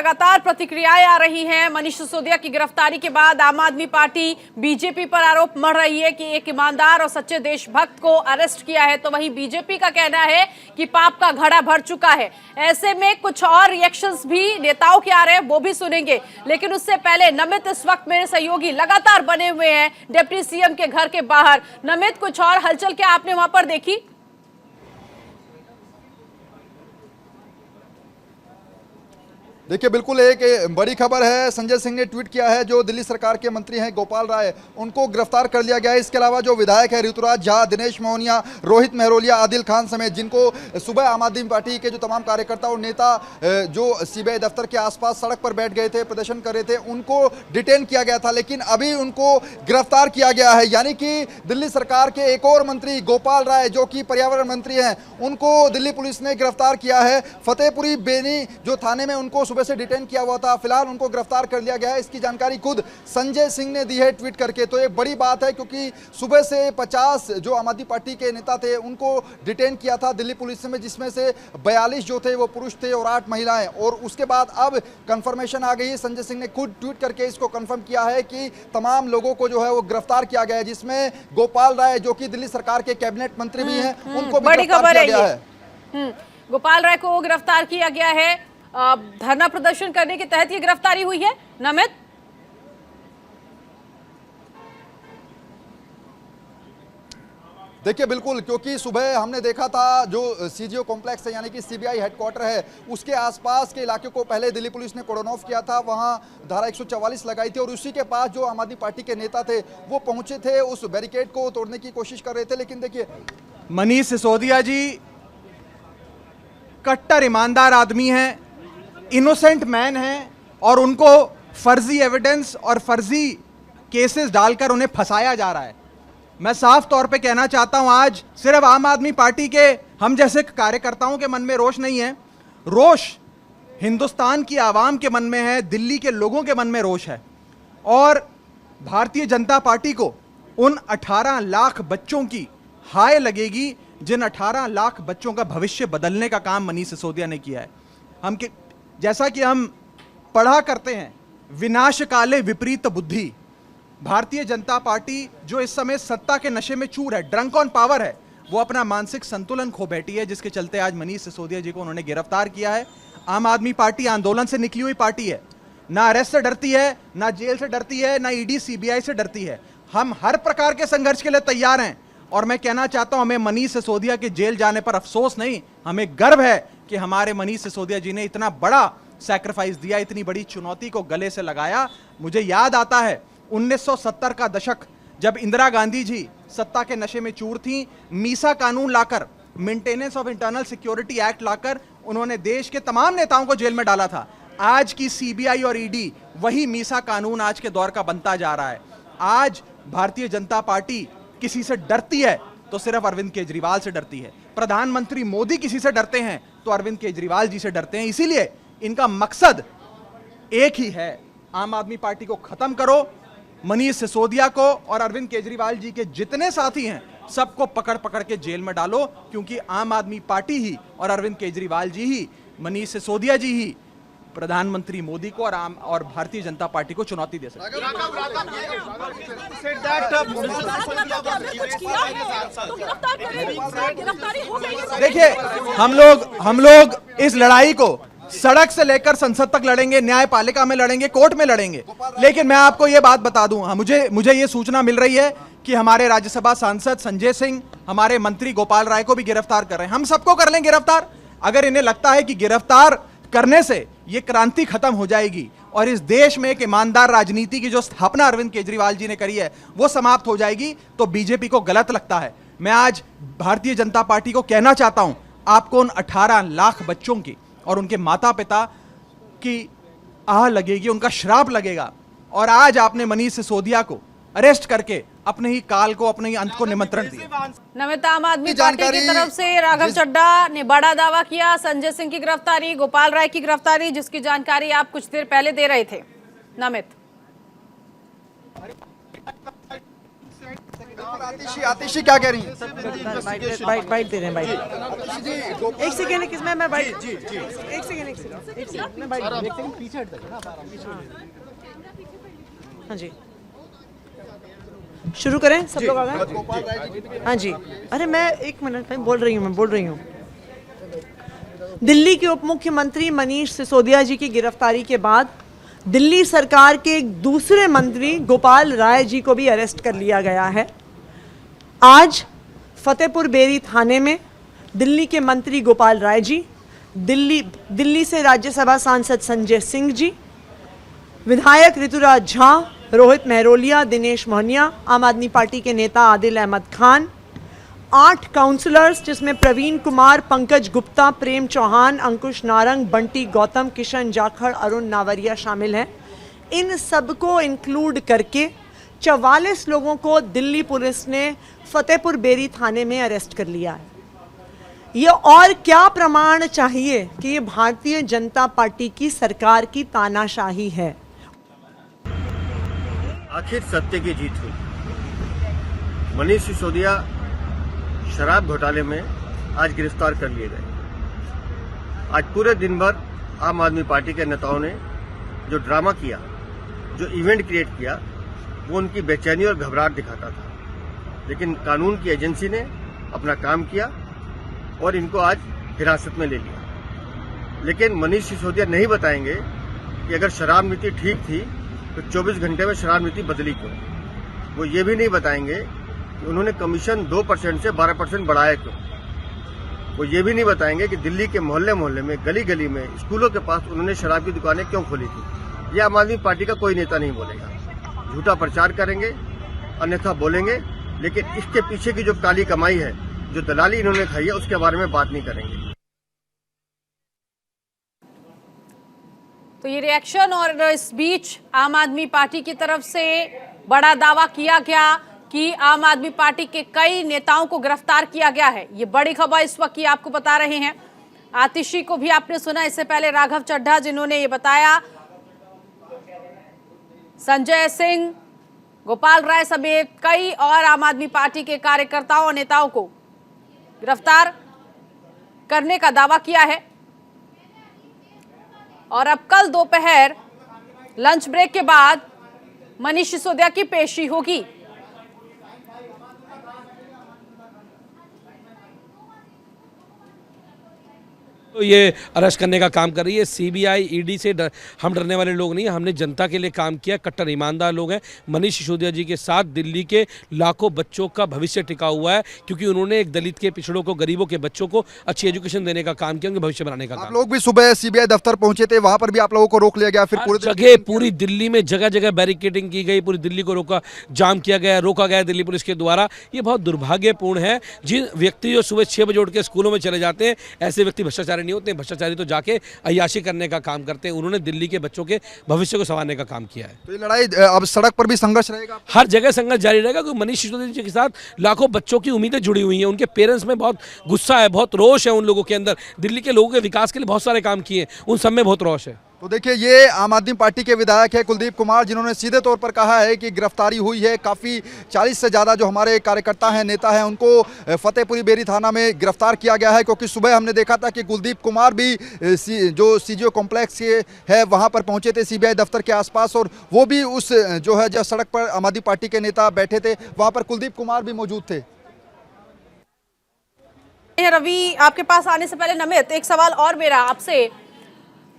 लगातार प्रतिक्रियाएं आ रही हैं। मनीष सिसोदिया की गिरफ्तारी के बाद आम आदमी पार्टी बीजेपी पर आरोप मढ़ रही है कि एक ईमानदार और सच्चे देशभक्त को अरेस्ट किया है, तो वहीं बीजेपी का कहना है कि पाप का घड़ा भर चुका है। ऐसे में कुछ और रिएक्शंस भी नेताओं के आ रहे हैं, वो भी सुनेंगे। लेकिन उससे पहले नमित इस वक्त मेरे सहयोगी लगातार बने हुए हैं डिप्टी सीएम के घर के बाहर। नमित, कुछ और हलचल क्या आपने वहां पर देखी? देखिए, बिल्कुल एक बड़ी खबर है। संजय सिंह ने ट्वीट किया है, जो दिल्ली सरकार के मंत्री हैं गोपाल राय, उनको गिरफ्तार कर लिया गया है। इसके अलावा जो विधायक है ऋतुराज झा, दिनेश मोहनिया, रोहित मेहरोलिया, आदिल खान समेत जिनको सुबह आम आदमी पार्टी के जो तमाम कार्यकर्ता और नेता जो सीबीआई दफ्तर के आसपास सड़क पर बैठ गए थे, प्रदर्शन कर रहे थे, उनको डिटेन किया गया था, लेकिन अभी उनको गिरफ्तार किया गया है। यानी कि दिल्ली सरकार के एक और मंत्री गोपाल राय, जो कि पर्यावरण मंत्री हैं, उनको दिल्ली पुलिस ने गिरफ्तार किया है। फतेहपुरी बेनी जो थाने में उनको सुबह से डिटेन किया हुआ था, फिलहाल उनको गिरफ्तार कर लिया गया है। इसकी जानकारी खुद संजय सिंह ने दी है ट्वीट करके। तो एक बड़ी बात है, क्योंकि सुबह से 50 जो आम आदमी पार्टी के नेता थे उनको डिटेन किया था दिल्ली पुलिस में, जिसमें से 42 जो थे वो पुरुष थे और 8 महिलाएं। और उसके बाद अब कंफर्मेशन आ गई है। संजय सिंह ने खुद ट्वीट करके इसको कंफर्म किया है कि तमाम लोगों को जो है वो गिरफ्तार किया गया है, जिसमें गोपाल राय जो कि दिल्ली सरकार के कैबिनेट मंत्री भी हैं, उनको भी गिरफ्तार किया गया है। गोपाल राय को गिरफ्तार किया गया है। धरना प्रदर्शन करने के तहत ये गिरफ्तारी हुई है। नमित, देखिए बिल्कुल, क्योंकि सुबह हमने देखा था जो सीजीओ कॉम्प्लेक्स है, यानी कि सीबीआई हेडक्वार्टर है, उसके आसपास के इलाके को पहले दिल्ली पुलिस ने कोर्डन ऑफ किया था, वहां धारा 144 लगाई थी और उसी के पास जो आम आदमी पार्टी के नेता थे वो पहुंचे थे, उस बैरिकेड को तोड़ने की कोशिश कर रहे थे। लेकिन देखिए, मनीष सिसोदिया जी कट्टर ईमानदार आदमी हैं, इनोसेंट मैन हैं, और उनको फर्जी एविडेंस और फर्जी केसेस डालकर उन्हें फंसाया जा रहा है। मैं साफ तौर पे कहना चाहता हूं, आज सिर्फ आम आदमी पार्टी के हम जैसे कार्यकर्ताओं के मन में रोष नहीं है, रोष हिंदुस्तान की आवाम के मन में है, दिल्ली के लोगों के मन में रोष है। और भारतीय जनता पार्टी को उन 18 लाख बच्चों की हाय लगेगी जिन 18 लाख बच्चों का भविष्य बदलने का काम मनीष सिसोदिया ने किया है। जैसा कि हम पढ़ा करते हैं, विनाश काले विपरीत बुद्धि। भारतीय जनता पार्टी जो इस समय सत्ता के नशे में चूर है, ड्रंक ऑन पावर है, वो अपना मानसिक संतुलन खो बैठी है, जिसके चलते आज मनीष सिसोदिया जी को उन्होंने गिरफ्तार किया है। आम आदमी पार्टी आंदोलन से निकली हुई पार्टी है, ना अरेस्ट से डरती है, ना जेल से डरती है, ना ईडी सीबीआई से डरती है। हम हर प्रकार के संघर्ष के लिए तैयार हैं। और मैं कहना चाहता हूं, हमें मनीष सिसोदिया के जेल जाने पर अफसोस नहीं, हमें गर्व है कि हमारे मनीष सिसोदिया जी ने इतना बड़ा सैक्रिफाइस दिया, इतनी बड़ी चुनौती को गले से लगाया। मुझे याद आता है 1970 का दशक, जब इंदिरा गांधी जी सत्ता के नशे में चूर थी, मीसा कानून लाकर, maintenance of internal security act लाकर उन्होंने देश के तमाम नेताओं को जेल में डाला था। आज की सीबीआई और ईडी वही मीसा कानून आज के दौर का बनता जा रहा है। आज भारतीय जनता पार्टी किसी से डरती है तो सिर्फ अरविंद केजरीवाल से डरती है। प्रधानमंत्री मोदी किसी से डरते हैं तो अरविंद केजरीवाल जी से डरते हैं। इसीलिए इनका मकसद एक ही है, आम आदमी पार्टी को खत्म करो, मनीष सिसोदिया को और अरविंद केजरीवाल जी के जितने साथी हैं सबको पकड़ पकड़ के जेल में डालो, क्योंकि आम आदमी पार्टी ही और अरविंद केजरीवाल जी ही, मनीष सिसोदिया जी ही प्रधानमंत्री मोदी को और भारतीय जनता पार्टी को चुनौती दे सकते हैं। देखिए, हम लोग इस लड़ाई को सड़क से लेकर संसद तक लड़ेंगे, न्यायपालिका में लड़ेंगे, कोर्ट में लड़ेंगे। लेकिन मैं आपको यह बात बता दूं, मुझे ये सूचना मिल रही है कि हमारे राज्यसभा सांसद संजय सिंह हमारे मंत्री गोपाल राय को भी गिरफ्तार कर रहे हैं। हम सबको कर लें गिरफ्तार। अगर इन्हें लगता है कि गिरफ्तार करने से ये क्रांति खत्म हो जाएगी और इस देश में एक ईमानदार राजनीति की जो स्थापना अरविंद केजरीवाल जी ने करी है वो समाप्त हो जाएगी, तो बीजेपी को गलत लगता है। मैं आज भारतीय जनता पार्टी को कहना चाहता हूं, आपको उन 18 लाख बच्चों की और उनके माता पिता की आह लगेगी, उनका श्राप लगेगा। और आज आपने मनीष सिसोदिया को अरेस्ट करके अपने ही काल को, अपने ही अंत को निमंत्रण दिया। नमित, आम आदमी पार्टी की तरफ से राघव चड्ढा ने बड़ा दावा किया, संजय सिंह की गिरफ्तारी, गोपाल राय की गिरफ्तारी, जिसकी जानकारी आप कुछ देर पहले दे रहे थे। नमित, आतिशी क्या कह रही हैं? बाइट दे रहे हैं बाइट। आतिशी जी, गोपाल एक सेकेंड किसमें मैं बाइट एक सेकेंड मैं बाइट हाँ जी शुरू करें सब लोग आ गए हाँ जी अरे मैं एक मिनट में बोल रही हूँ दिल्ली के उप मुख्यमंत्री मनीष सिसोदिया जी की गिरफ्तारी के बाद दिल्ली सरकार के एक दूसरे मंत्री गोपाल राय जी को भी अरेस्ट कर लिया गया है। आज फतेहपुर बेरी थाने में दिल्ली के मंत्री गोपाल राय जी, दिल्ली से राज्यसभा सांसद संजय सिंह जी, विधायक ऋतुराज झा, रोहित मेहरोलिया, दिनेश मोहनिया, आम आदमी पार्टी के नेता आदिल अहमद खान, 8 काउंसलर्स जिसमें प्रवीण कुमार, पंकज गुप्ता, प्रेम चौहान, अंकुश नारंग, बंटी गौतम, किशन जाखड़, अरुण नावरिया शामिल हैं। इन सबको इंक्लूड करके 44 लोगों को दिल्ली पुलिस ने फतेहपुर बेरी थाने में अरेस्ट कर लिया है। ये और क्या प्रमाण चाहिए कि ये भारतीय जनता पार्टी की सरकार की तानाशाही है। आखिर सत्य की जीत हुई। मनीष सिसोदिया शराब घोटाले में आज गिरफ्तार कर लिए गए। आज पूरे दिन भर आम आदमी पार्टी के नेताओं ने जो ड्रामा किया, जो इवेंट क्रिएट किया, वो उनकी बेचैनी और घबराहट दिखाता था। लेकिन कानून की एजेंसी ने अपना काम किया और इनको आज हिरासत में ले लिया। लेकिन मनीष सिसोदिया नहीं बताएंगे कि अगर शराब नीति ठीक थी तो 24 घंटे में शराब नीति बदली क्यों। वो ये भी नहीं बताएंगे कि उन्होंने कमीशन 2% से 12% बढ़ाया क्यों। वो ये भी नहीं बताएंगे कि दिल्ली के मोहल्ले मोहल्ले में, गली गली में, स्कूलों के पास उन्होंने शराब की दुकानें क्यों खोली थी। ये आम आदमी पार्टी का कोई नेता नहीं बोलेगा। झूठा प्रचार करेंगे, अन्यथा बोलेंगे, लेकिन इसके पीछे की जो काली कमाई है, जो दलाली इन्होंने खाई है, उसके बारे में बात नहीं करेंगे। तो ये रिएक्शन, और इस बीच आम आदमी पार्टी की तरफ से बड़ा दावा किया गया कि आम आदमी पार्टी के कई नेताओं को गिरफ्तार किया गया है। ये बड़ी खबर इस वक्त की आपको बता रहे हैं। आतिशी को भी आपने सुना, इससे पहले राघव चड्ढा जिन्होंने ये बताया, संजय सिंह, गोपाल राय समेत कई और आम आदमी पार्टी के कार्यकर्ताओं और नेताओं को गिरफ्तार करने का दावा किया है। और अब कल दोपहर लंच ब्रेक के बाद मनीष सिसोदिया की पेशी होगी। तो ये अरेस्ट करने का काम कर रही है। सीबीआई, ईडी से हम डरने वाले लोग नहीं हैं। हमने जनता के लिए काम किया, कट्टर ईमानदार लोग हैं। मनीष सिसोदिया जी के साथ दिल्ली के लाखों बच्चों का भविष्य टिका हुआ है, क्योंकि उन्होंने एक दलित के, पिछड़ों को, गरीबों के बच्चों को अच्छी एजुकेशन देने का काम किया, उनके भविष्य बनाने का काम। आप लोग भी सुबह सीबीआई दफ्तर पहुंचे थे, वहां पर भी आप लोगों को रोक लिया गया, फिर पूरी जगह, पूरी दिल्ली में जगह जगह बैरिकेडिंग की गई, पूरी दिल्ली को जाम किया गया, रोका गया दिल्ली पुलिस के द्वारा। ये बहुत दुर्भाग्यपूर्ण है। जिन व्यक्ति जो सुबह 6 बजे उठ के स्कूलों में चले जाते हैं, ऐसे व्यक्ति भ्रष्टाचारी नहीं होते। भ्रष्टाचारी तो जाके अय्याशी करने का काम करते हैं। उन्होंने दिल्ली के बच्चों के भविष्य को संवारने का काम किया है। तो ये लड़ाई अब सड़क पर भी संघर्ष रहेगा, हर जगह संघर्ष जारी रहेगा, क्योंकि मनीष सिसोदिया जी के साथ लाखों बच्चों की उम्मीदें जुड़ी हुई हैं। उनके पेरेंट्स में बहुत गुस्सा है, बहुत रोष है उन लोगों के अंदर। दिल्ली के लोगों के विकास के लिए बहुत सारे काम किए, उन सब में बहुत रोष है। तो देखिए, ये आम आदमी पार्टी के विधायक है कुलदीप कुमार, जिन्होंने सीधे तौर पर कहा है कि गिरफ्तारी हुई है। काफ़ी 40 से ज़्यादा जो हमारे कार्यकर्ता हैं, नेता हैं, उनको फतेहपुरी बेरी थाना में गिरफ्तार किया गया है। क्योंकि सुबह हमने देखा था कि कुलदीप कुमार भी जो सीजीओ कॉम्प्लेक्स है वहाँ पर पहुँचे थे, सीबीआई दफ्तर के आसपास, और वो भी उस जो है, जब सड़क पर आम आदमी पार्टी के नेता बैठे थे, वहाँ पर कुलदीप कुमार भी मौजूद थे। रवि, आपके पास आने से पहले नमित, एक सवाल और मेरा आपसे।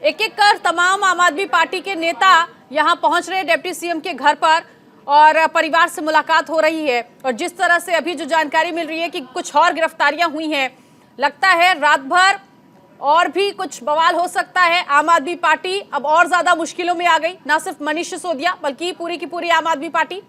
एक एक कर तमाम आम आदमी पार्टी के नेता यहां पहुंच रहे हैं डिप्टी सीएम के घर पर, और परिवार से मुलाकात हो रही है। और जिस तरह से अभी जो जानकारी मिल रही है कि कुछ और गिरफ्तारियां हुई हैं, लगता है रात भर और भी कुछ बवाल हो सकता है। आम आदमी पार्टी अब और ज्यादा मुश्किलों में आ गई, ना सिर्फ मनीष सिसोदिया बल्कि पूरी की पूरी आम आदमी पार्टी।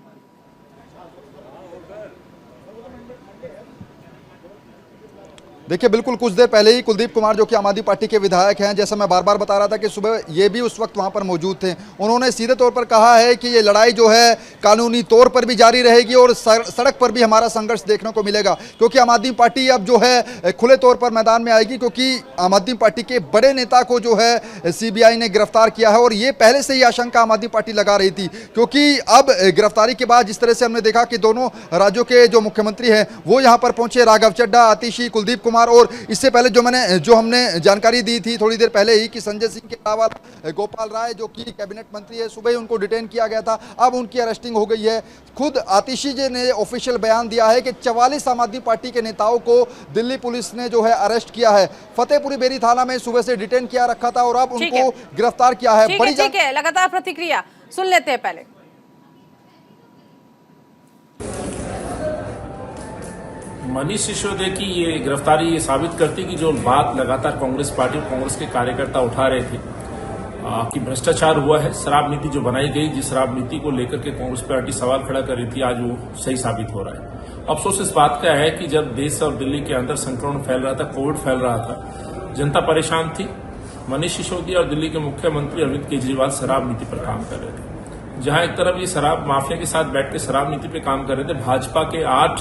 देखिए बिल्कुल कुछ देर पहले ही कुलदीप कुमार जो कि आम आदमी पार्टी के विधायक हैं, जैसा मैं बार बार बता रहा था कि सुबह ये भी उस वक्त वहां पर मौजूद थे, उन्होंने सीधे तौर पर कहा है कि ये लड़ाई जो है कानूनी तौर पर भी जारी रहेगी और सड़क पर भी हमारा संघर्ष देखने को मिलेगा, क्योंकि आम आदमी पार्टी अब जो है खुले तौर पर मैदान में आएगी, क्योंकि आम आदमी पार्टी के बड़े नेता को जो है सीबीआई ने गिरफ्तार किया है। और ये पहले से ही आशंका आम आदमी पार्टी लगा रही थी, क्योंकि अब गिरफ्तारी के बाद जिस तरह से हमने देखा कि दोनों राज्यों के जो मुख्यमंत्री हैं वो यहाँ पर पहुंचे, राघव चड्ढा, आतिशी, कुलदीप कुमार, और इससे पहले जो हमने जानकारी दी थी थोड़ी देर पहले ही कि संजय सिंह के अलावा गोपाल राय जो कि कैबिनेट मंत्री है, सुबह ही उनको डिटेन किया गया था, अब उनकी अरेस्टिंग हो गई है। खुद आतिशी जी ने ऑफिशियल बयान दिया है कि 44 आम आदमी पार्टी के नेताओं को दिल्ली पुलिस ने जो है अरेस्ट किया है, फतेहपुरी बेरी थाना में सुबह से डिटेन किया रखा था और अब उनको गिरफ्तार किया है। ठीक है, लगातार प्रतिक्रिया सुन लेते हैं पहले। मनीष सिसोदिया की ये गिरफ्तारी ये साबित करती कि जो बात लगातार कांग्रेस पार्टी और कांग्रेस के कार्यकर्ता उठा रहे थे कि भ्रष्टाचार हुआ है, शराब नीति जो बनाई गई, जिस शराब नीति को लेकर के कांग्रेस पार्टी सवाल खड़ा कर रही थी, आज वो सही साबित हो रहा है। अफसोस इस बात का है कि जब देश और दिल्ली के अंदर संक्रमण फैल रहा था, कोविड फैल रहा था, जनता परेशान थी, मनीष सिसोदिया और दिल्ली के मुख्यमंत्री अरविंद केजरीवाल शराब नीति पर काम कर रहे थे। जहां एक तरफ ये शराब माफिया के साथ बैठ के शराब नीति पे काम कर रहे थे, भाजपा के 8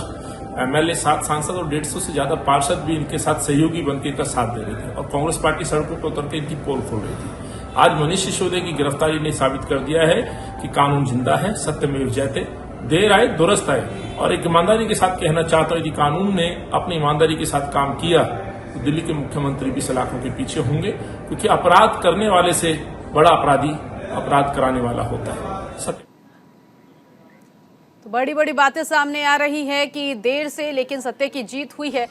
एमएलए, 7 सांसद और 150 से ज्यादा पार्षद भी इनके साथ सहयोगी बनकर इनका साथ दे रहे थे और कांग्रेस पार्टी सड़कों पर उतर के इनकी पोल खोल रही थी। आज मनीष सिसोदिया की गिरफ्तारी ने साबित कर दिया है कि कानून जिंदा है, सत्यमेव जयते, देर आए दुरुस्त आए। और एक ईमानदारी के साथ कहना चाहता हूं, यदि कानून ने अपनी ईमानदारी के साथ काम किया तो दिल्ली के मुख्यमंत्री भी सलाखों के पीछे होंगे, क्योंकि अपराध करने वाले से बड़ा अपराधी अपराध कराने वाला होता है। सत्य बड़ी बड़ी बातें सामने आ रही है कि देर से लेकिन सत्य की जीत हुई है।